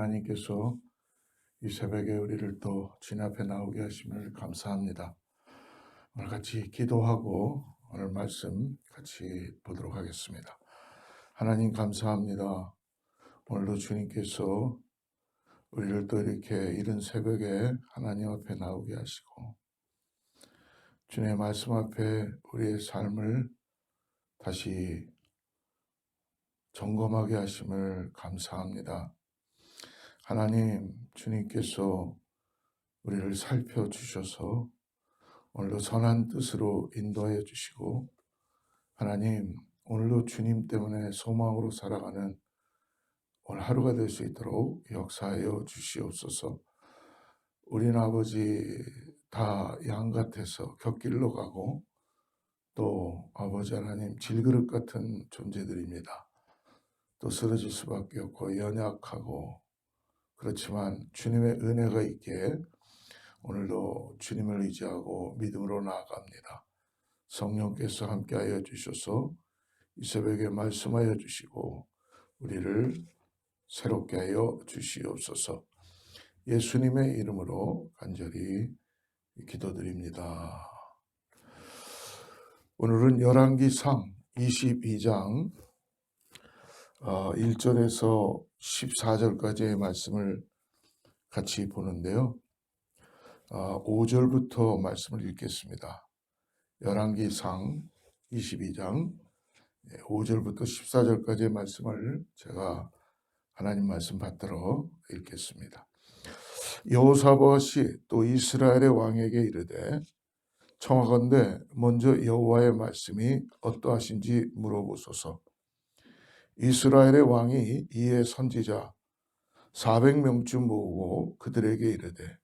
하나님께서 이 새벽에 우리를 또 주님 앞에 나오게 하심을 감사합니다. 오늘 같이 기도하고 오늘 말씀 같이 보도록 하겠습니다. 하나님 감사합니다. 오늘도 주님께서 우리를 또 이렇게 이른 새벽에 하나님 앞에 나오게 하시고 주님의 말씀 앞에 우리의 삶을 다시 점검하게 하심을 감사합니다. 하나님, 주님께서 우리를 살펴주셔서 오늘도 선한 뜻으로 인도하여 주시고, 하나님, 오늘도 주님 때문에 소망으로 살아가는 오늘 하루가 될 수 있도록 역사하여 주시옵소서. 우리는 아버지 다 양 같아서 곁길로 가고 또 아버지 하나님 질그릇 같은 존재들입니다. 또 쓰러질 수밖에 없고 연약하고 그렇지만 주님의 은혜가 있게 오늘도 주님을 의지하고 믿음으로 나아갑니다. 성령께서 함께하여 주셔서 이 새벽에 말씀하여 주시고 우리를 새롭게 하여 주시옵소서. 예수님의 이름으로 간절히 기도드립니다. 오늘은 열왕기상 22장 1절에서 14절까지의 말씀을 같이 보는데요. 5절부터 말씀을 읽겠습니다. 열왕기상 22장 5절부터 14절까지의 말씀을 제가 하나님 말씀 받들어 읽겠습니다. 여호사밧이 또 이스라엘의 왕에게 이르되 청하건대 먼저 여호와의 말씀이 어떠하신지 물어보소서. 이스라엘의 왕이 이에 선지자 400명쯤 모으고 그들에게 이르되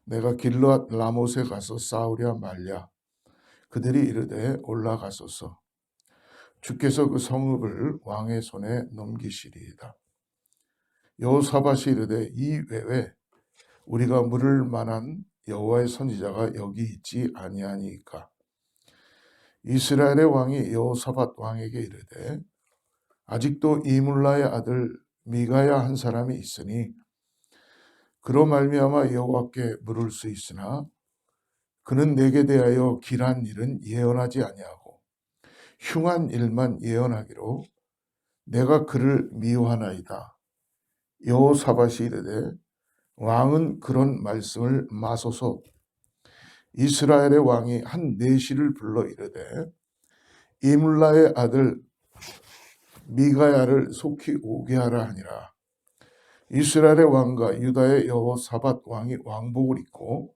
내가 길르앗 라못에 가서 싸우랴 말랴. 그들이 이르되 올라가소서. 주께서 그 성읍을 왕의 손에 넘기시리이다. 여호사밧이 이르되 이 외에 우리가 물을 만한 여호와의 선지자가 여기 있지 아니하니까. 이스라엘의 왕이 여호사밧 왕에게 이르되 아직도 이물라의 아들 미가야 한 사람이 있으니 그로 말미암아 여호와께 물을 수 있으나 그는 내게 대하여 길한 일은 예언하지 아니하고 흉한 일만 예언하기로 내가 그를 미워하나이다. 여호사밧이 이르되 왕은 그런 말씀을 마소서. 이스라엘의 왕이 한 내시를 불러 이르되 이물라의 아들 미가야를 속히 오게 하라 하니라. 이스라엘의 왕과 유다의 여호사밧 왕이 왕복을 입고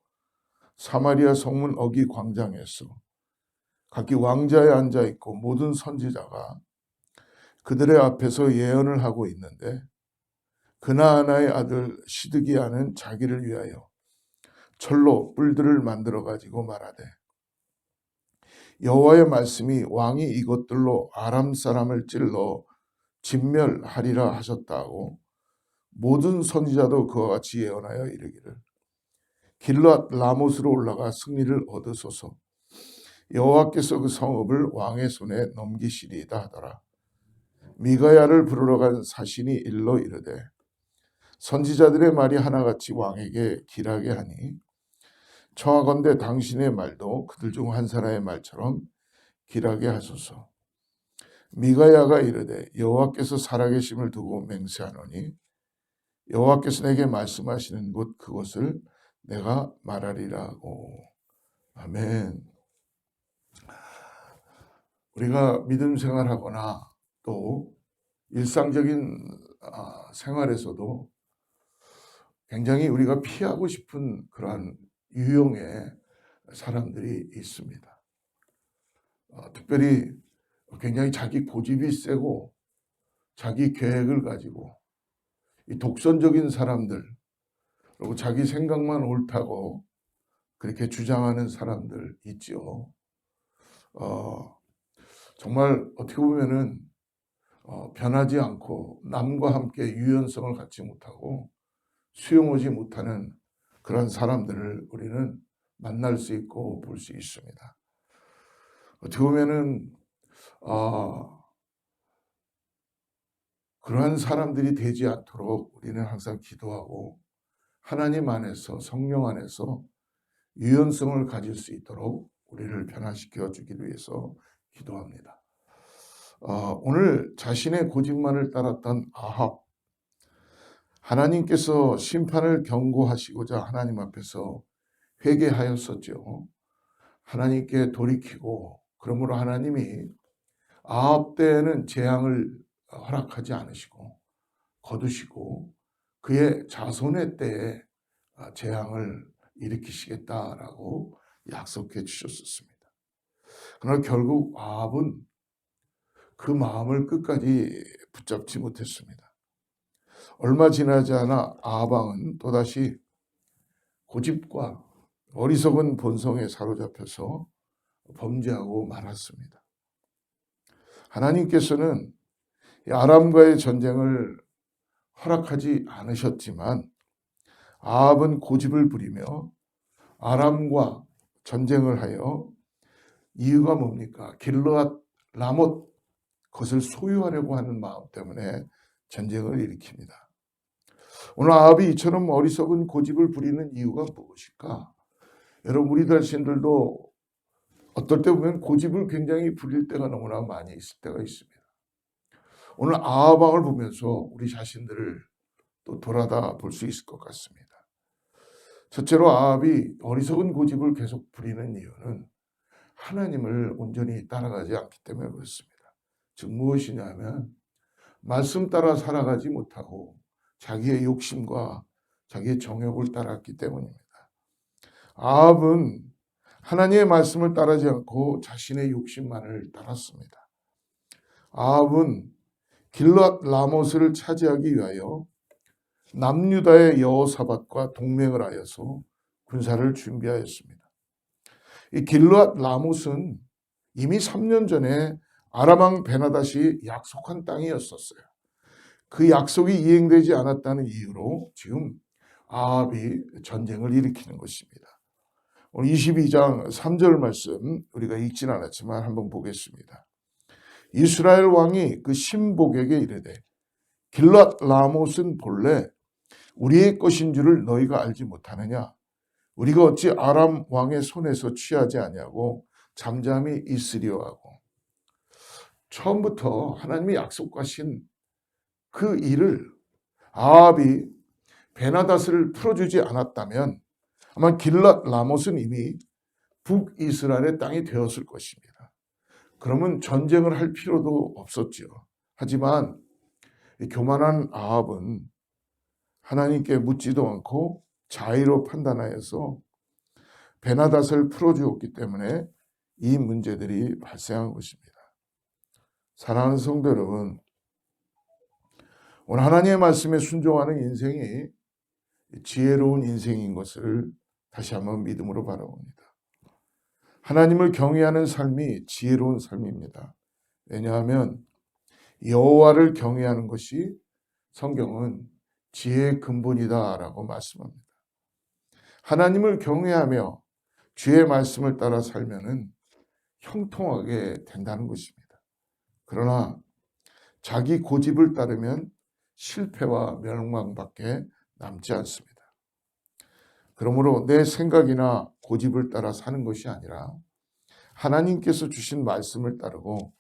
사마리아 성문 어기 광장에서 각기 왕자에 앉아 있고 모든 선지자가 그들의 앞에서 예언을 하고 있는데 그나아나의 아들 시드기야는 자기를 위하여 철로 뿔들을 만들어 가지고 말하되 여호와의 말씀이 왕이 이것들로 아람 사람을 찔러 진멸하리라 하셨다고 모든 선지자도 그와 같이 예언하여 이르기를 길르앗 라못으로 올라가 승리를 얻으소서. 여호와께서 그 성읍을 왕의 손에 넘기시리이다 하더라. 미가야를 부르러 간 사신이 일러 이르되 선지자들의 말이 하나같이 왕에게 길하게 하니 청하건대 당신의 말도 그들 중 한 사람의 말처럼 길하게 하소서. 미가야가 이르되 여호와께서 살아계심을 두고 맹세하노니 여호와께서 내게 말씀하시는 곳 그것을 내가 말하리라고. 아멘. 우리가 믿음 생활하거나 또 일상적인 생활에서도 굉장히 우리가 피하고 싶은 그러한 유형의 사람들이 있습니다. 특별히 굉장히 자기 고집이 세고 자기 계획을 가지고 이 독선적인 사람들, 그리고 자기 생각만 옳다고 그렇게 주장하는 사람들 있죠. 정말 어떻게 보면은 변하지 않고 남과 함께 유연성을 갖지 못하고 수용하지 못하는 그런 사람들을 우리는 만날 수 있고 볼 수 있습니다. 어떻게 보면은 그러한 사람들이 되지 않도록 우리는 항상 기도하고 하나님 안에서 성령 안에서 유연성을 가질 수 있도록 우리를 변화시켜 주기 위해서 기도합니다. 오늘 자신의 고집만을 따랐던 아합, 하나님께서 심판을 경고하시고자 하나님 앞에서 회개하였었죠. 하나님께 돌이키고 그러므로 하나님이 아합 때에는 재앙을 허락하지 않으시고 거두시고 그의 자손의 때에 재앙을 일으키시겠다라고 약속해 주셨었습니다. 그러나 결국 아합은 그 마음을 끝까지 붙잡지 못했습니다. 얼마 지나지 않아 아합 왕은 또다시 고집과 어리석은 본성에 사로잡혀서 범죄하고 말았습니다. 하나님께서는 아람과의 전쟁을 허락하지 않으셨지만 아합은 고집을 부리며 아람과 전쟁을 하여 이유가 뭡니까? 길르앗 라못 그것을 소유하려고 하는 마음 때문에 전쟁을 일으킵니다. 오늘 아합이 이처럼 어리석은 고집을 부리는 이유가 무엇일까? 여러분 우리 자신들도 어떨 때 보면 고집을 굉장히 부릴 때가 너무나 많이 있을 때가 있습니다. 오늘 아합 왕을 보면서 우리 자신들을 또 돌아다 볼 수 있을 것 같습니다. 첫째로 아합이 어리석은 고집을 계속 부리는 이유는 하나님을 온전히 따라가지 않기 때문에 그렇습니다. 즉 무엇이냐면 말씀 따라 살아가지 못하고 자기의 욕심과 자기의 정욕을 따랐기 때문입니다. 아합은 하나님의 말씀을 따르지 않고 자신의 욕심만을 따랐습니다. 아합은 길르앗 라못을 차지하기 위하여 남유다의 여호사밧과 동맹을 하여서 군사를 준비하였습니다. 이 길르앗 라못은 이미 3년 전에 아람 왕 베나닷이 약속한 땅이었었어요. 그 약속이 이행되지 않았다는 이유로 지금 아합이 전쟁을 일으키는 것입니다. 오늘 22장 3절 말씀 우리가 읽진 않았지만 한번 보겠습니다. 이스라엘 왕이 그 신복에게 이르되 길르앗 라못은 본래 우리의 것인 줄을 너희가 알지 못하느냐? 우리가 어찌 아람 왕의 손에서 취하지 아니하고 잠잠히 있으리요 하고 처음부터 하나님이 약속하신 그 일을 아합이 베나닷을 풀어주지 않았다면 아마 길르앗 라못은 이미 북이스라엘의 땅이 되었을 것입니다. 그러면 전쟁을 할 필요도 없었죠. 하지만 교만한 아합은 하나님께 묻지도 않고 자의로 판단하여서 베나닷을 풀어주었기 때문에 이 문제들이 발생한 것입니다. 사랑하는 성도 여러분, 오늘 하나님의 말씀에 순종하는 인생이 지혜로운 인생인 것을 다시 한번 믿음으로 바라봅니다. 하나님을 경외하는 삶이 지혜로운 삶입니다. 왜냐하면 여호와를 경외하는 것이 성경은 지혜의 근본이다라고 말씀합니다. 하나님을 경외하며 주의 말씀을 따라 살면은 형통하게 된다는 것입니다. 그러나 자기 고집을 따르면 실패와 멸망밖에 남지 않습니다. 그러므로 내 생각이나 고집을 따라 사는 것이 아니라 하나님께서 주신 말씀을 따르고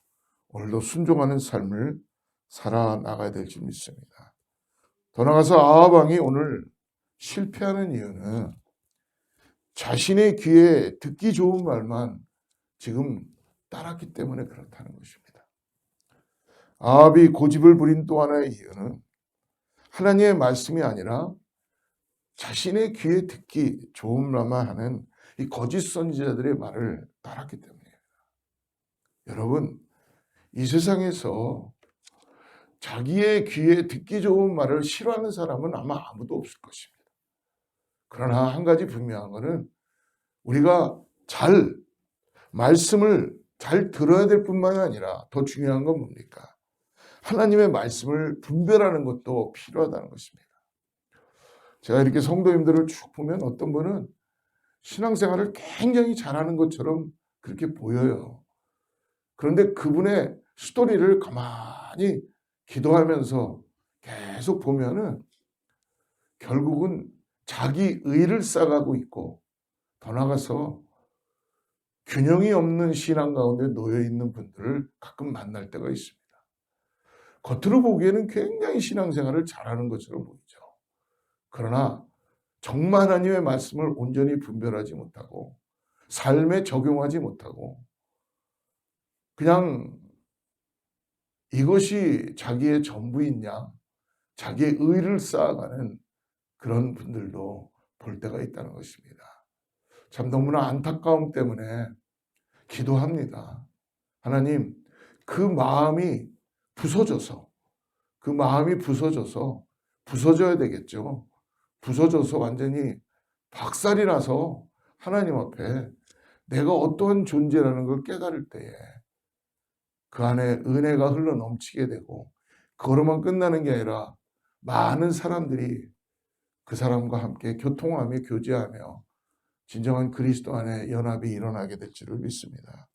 오늘도 순종하는 삶을 살아나가야 될 줄 믿습니다. 더 나아가서 아합 왕이 오늘 실패하는 이유는 자신의 귀에 듣기 좋은 말만 지금 따랐기 때문에 그렇다는 것입니다. 아합이 고집을 부린 또 하나의 이유는 하나님의 말씀이 아니라 자신의 귀에 듣기 좋은 말만 하는 이 거짓 선지자들의 말을 따랐기 때문이에요. 여러분, 이 세상에서 자기의 귀에 듣기 좋은 말을 싫어하는 사람은 아마 아무도 없을 것입니다. 그러나 한 가지 분명한 것은 우리가 말씀을 잘 들어야 될 뿐만 아니라 더 중요한 건 뭡니까? 하나님의 말씀을 분별하는 것도 필요하다는 것입니다. 제가 이렇게 성도님들을 쭉 보면 어떤 분은 신앙생활을 굉장히 잘하는 것처럼 그렇게 보여요. 그런데 그분의 스토리를 가만히 기도하면서 계속 보면은 결국은 자기 의를 쌓아가고 있고, 더 나아가서 균형이 없는 신앙 가운데 놓여 있는 분들을 가끔 만날 때가 있습니다. 겉으로 보기에는 굉장히 신앙생활을 잘하는 것처럼 보이죠. 그러나 정말 하나님의 말씀을 온전히 분별하지 못하고 삶에 적용하지 못하고 그냥 이것이 자기의 전부이냐, 자기의 의를 쌓아가는 그런 분들도 볼 때가 있다는 것입니다. 참 너무나 안타까움 때문에 기도합니다. 하나님, 그 마음이 부서져서, 부서져야 되겠죠. 부서져서 완전히 박살이 나서 하나님 앞에 내가 어떠한 존재라는 걸 깨달을 때에 그 안에 은혜가 흘러 넘치게 되고, 그거로만 끝나는 게 아니라 많은 사람들이 그 사람과 함께 교통하며 교제하며 진정한 그리스도 안에 연합이 일어나게 될 줄을 믿습니다.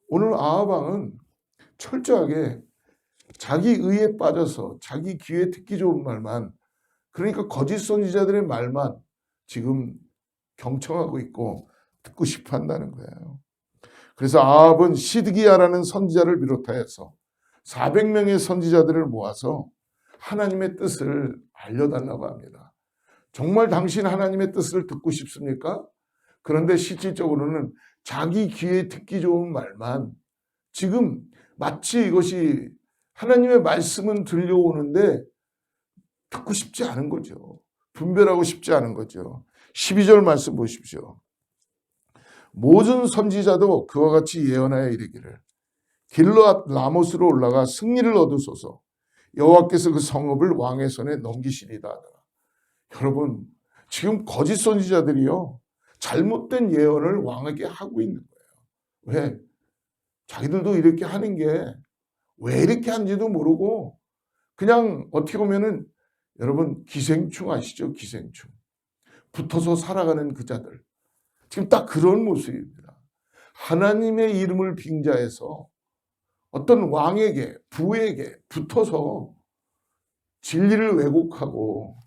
오늘 아하방은 철저하게 자기 의에 빠져서 자기 귀에 듣기 좋은 말만, 그러니까 거짓 선지자들의 말만 지금 경청하고 있고 듣고 싶어 한다는 거예요. 그래서 아합은 시드기야라는 선지자를 비롯하여서 400명의 선지자들을 모아서 하나님의 뜻을 알려달라고 합니다. 정말 당신 하나님의 뜻을 듣고 싶습니까? 그런데 실질적으로는 자기 귀에 듣기 좋은 말만, 지금 마치 이것이 하나님의 말씀은 들려오는데 듣고 싶지 않은 거죠. 분별하고 싶지 않은 거죠. 12절 말씀 보십시오. 모든 선지자도 그와 같이 예언하여 이르기를 길르앗 라못으로 올라가 승리를 얻으소서. 여호와께서 그 성읍을 왕의 손에 넘기시리다 하더라. 여러분, 지금 거짓 선지자들이요, 잘못된 예언을 왕에게 하고 있는 거예요. 왜? 자기들도 이렇게 하는 게 왜 이렇게 하는지도 모르고 그냥 어떻게 보면은, 여러분 기생충 아시죠? 기생충. 붙어서 살아가는 그 자들. 지금 딱 그런 모습입니다. 하나님의 이름을 빙자해서 어떤 왕에게, 부에게 붙어서 진리를 왜곡하고,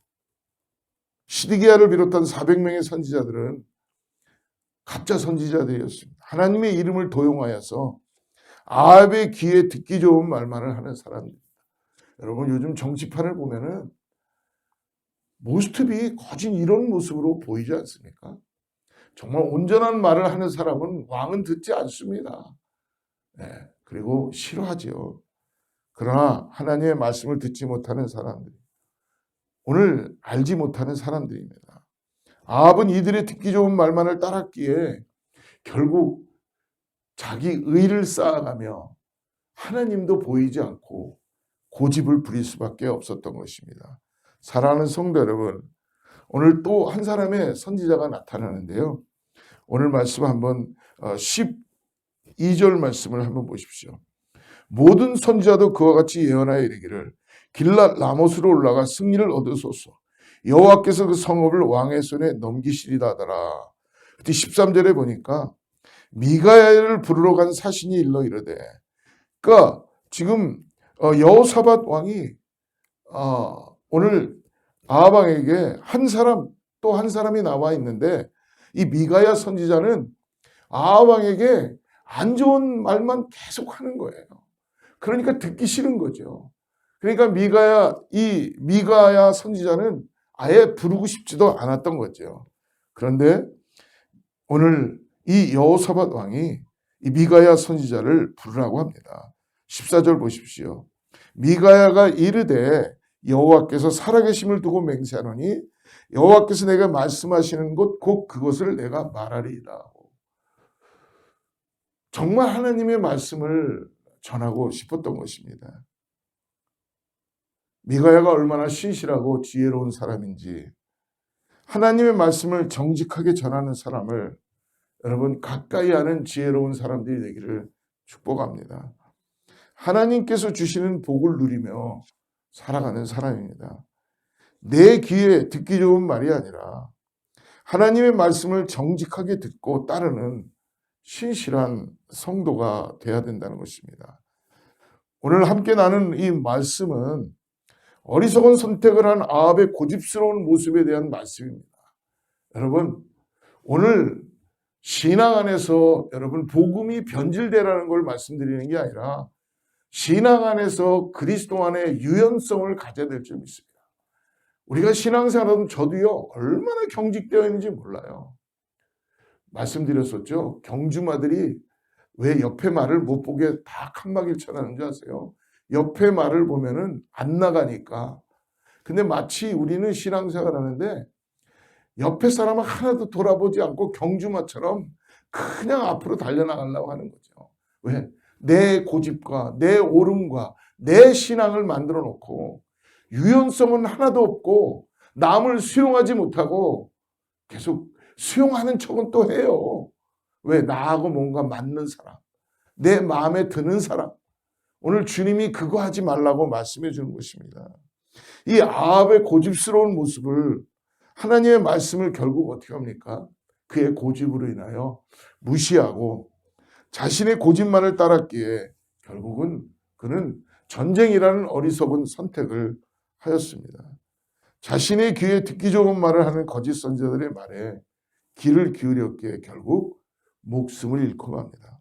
시드기야를 비롯한 400명의 선지자들은 가짜 선지자들이었습니다. 하나님의 이름을 도용하여서 아합의 귀에 듣기 좋은 말만을 하는 사람입니다. 여러분, 요즘 정치판을 보면은 모스트비 거진 이런 모습으로 보이지 않습니까? 정말 온전한 말을 하는 사람은 왕은 듣지 않습니다. 네, 그리고 싫어하지요. 그러나 하나님의 말씀을 듣지 못하는 사람들, 오늘 알지 못하는 사람들입니다. 아합은 이들의 듣기 좋은 말만을 따랐기에 결국 자기 의를 쌓아가며 하나님도 보이지 않고 고집을 부릴 수밖에 없었던 것입니다. 사랑하는 성도 여러분, 오늘 또 한 사람의 선지자가 나타나는데요. 오늘 말씀 한번 12절 말씀을 한번 보십시오. 모든 선지자도 그와 같이 예언하여 이르기를 길랏 라못으로 올라가 승리를 얻으소서. 여호와께서 그 성읍을 왕의 손에 넘기시리다 하더라. 그때 13절에 보니까 미가야를 부르러 간 사신이 일러 이르되, 그러니까 지금 여호사밧 왕이 오늘 아하방에게 또 한 사람이 나와 있는데, 이 미가야 선지자는 아하방에게 안 좋은 말만 계속 하는 거예요. 그러니까 듣기 싫은 거죠. 그러니까 이 미가야 선지자는 아예 부르고 싶지도 않았던 거죠. 그런데 오늘 이 여호사밧 왕이 이 미가야 선지자를 부르라고 합니다. 14절 보십시오. 미가야가 이르되 여호와께서 살아계심을 두고 맹세하노니 여호와께서 내가 말씀하시는 것 곧 그것을 내가 말하리이다. 정말 하나님의 말씀을 전하고 싶었던 것입니다. 미가야가 얼마나 신실하고 지혜로운 사람인지, 하나님의 말씀을 정직하게 전하는 사람을 여러분 가까이 하는 지혜로운 사람들이 되기를 축복합니다. 하나님께서 주시는 복을 누리며 살아가는 사람입니다. 내 귀에 듣기 좋은 말이 아니라 하나님의 말씀을 정직하게 듣고 따르는 신실한 성도가 되어야 된다는 것입니다. 오늘 함께 나눈 이 말씀은 어리석은 선택을 한 아합의 고집스러운 모습에 대한 말씀입니다. 여러분, 오늘 신앙 안에서 여러분 복음이 변질되라는 걸 말씀드리는 게 아니라 신앙 안에서 그리스도 안에 유연성을 가져야 될 줄 믿습니다. 우리가 신앙생활하면 저도요 얼마나 경직되어 있는지 몰라요. 말씀드렸었죠. 경주마들이 왜 옆에 말을 못 보게 다 칸막이를 쳐놨는지 아세요? 옆에 말을 보면은 안 나가니까. 근데 마치 우리는 신앙생활 하는데 옆에 사람은 하나도 돌아보지 않고 경주마처럼 그냥 앞으로 달려나가려고 하는 거죠. 왜? 내 고집과 내 오름과 내 신앙을 만들어 놓고 유연성은 하나도 없고 남을 수용하지 못하고 계속 수용하는 척은 또 해요. 왜? 나하고 뭔가 맞는 사람, 내 마음에 드는 사람. 오늘 주님이 그거 하지 말라고 말씀해 주는 것입니다. 이 아합의 고집스러운 모습을 하나님의 말씀을 결국 어떻게 합니까? 그의 고집으로 인하여 무시하고 자신의 고집만을 따랐기에 결국은 그는 전쟁이라는 어리석은 선택을 하였습니다. 자신의 귀에 듣기 좋은 말을 하는 거짓 선지자들의 말에 귀를 기울였기에 결국 목숨을 잃고 맙니다.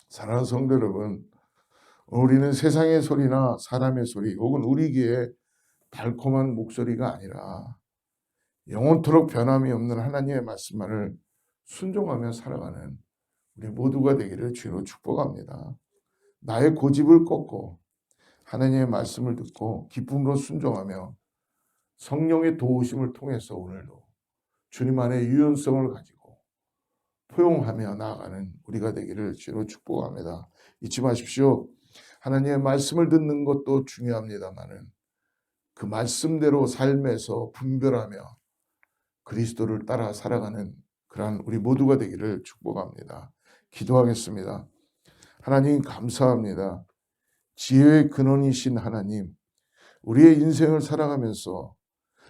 사랑하는 성도 여러분, 우리는 세상의 소리나 사람의 소리 혹은 우리 귀에 달콤한 목소리가 아니라 영원토록 변함이 없는 하나님의 말씀만을 순종하며 살아가는 우리 모두가 되기를 주로 축복합니다. 나의 고집을 꺾고 하나님의 말씀을 듣고 기쁨으로 순종하며 성령의 도우심을 통해서 오늘도 주님 안에 유연성을 가지고 포용하며 나아가는 우리가 되기를 주로 축복합니다. 잊지 마십시오. 하나님의 말씀을 듣는 것도 중요합니다마는 그 말씀대로 삶에서 분별하며 그리스도를 따라 살아가는 그러한 우리 모두가 되기를 축복합니다. 기도하겠습니다. 하나님 감사합니다. 지혜의 근원이신 하나님, 우리의 인생을 살아가면서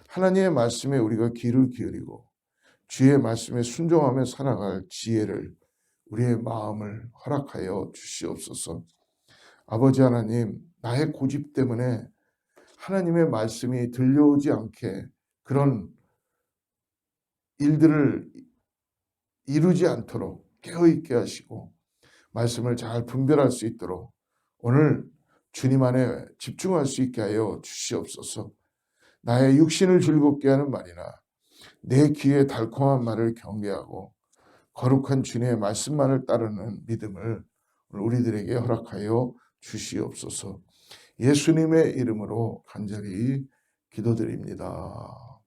하나님의 말씀에 우리가 귀를 기울이고 주의 말씀에 순종하며 살아갈 지혜를 우리의 마음을 허락하여 주시옵소서. 아버지 하나님, 나의 고집 때문에 하나님의 말씀이 들려오지 않게 그런 일들을 이루지 않도록 깨어있게 하시고 말씀을 잘 분별할 수 있도록 오늘 주님 안에 집중할 수 있게 하여 주시옵소서. 나의 육신을 즐겁게 하는 말이나 내 귀에 달콤한 말을 경계하고 거룩한 주님의 말씀만을 따르는 믿음을 우리들에게 허락하여 주시옵소서. 예수님의 이름으로 간절히 기도드립니다.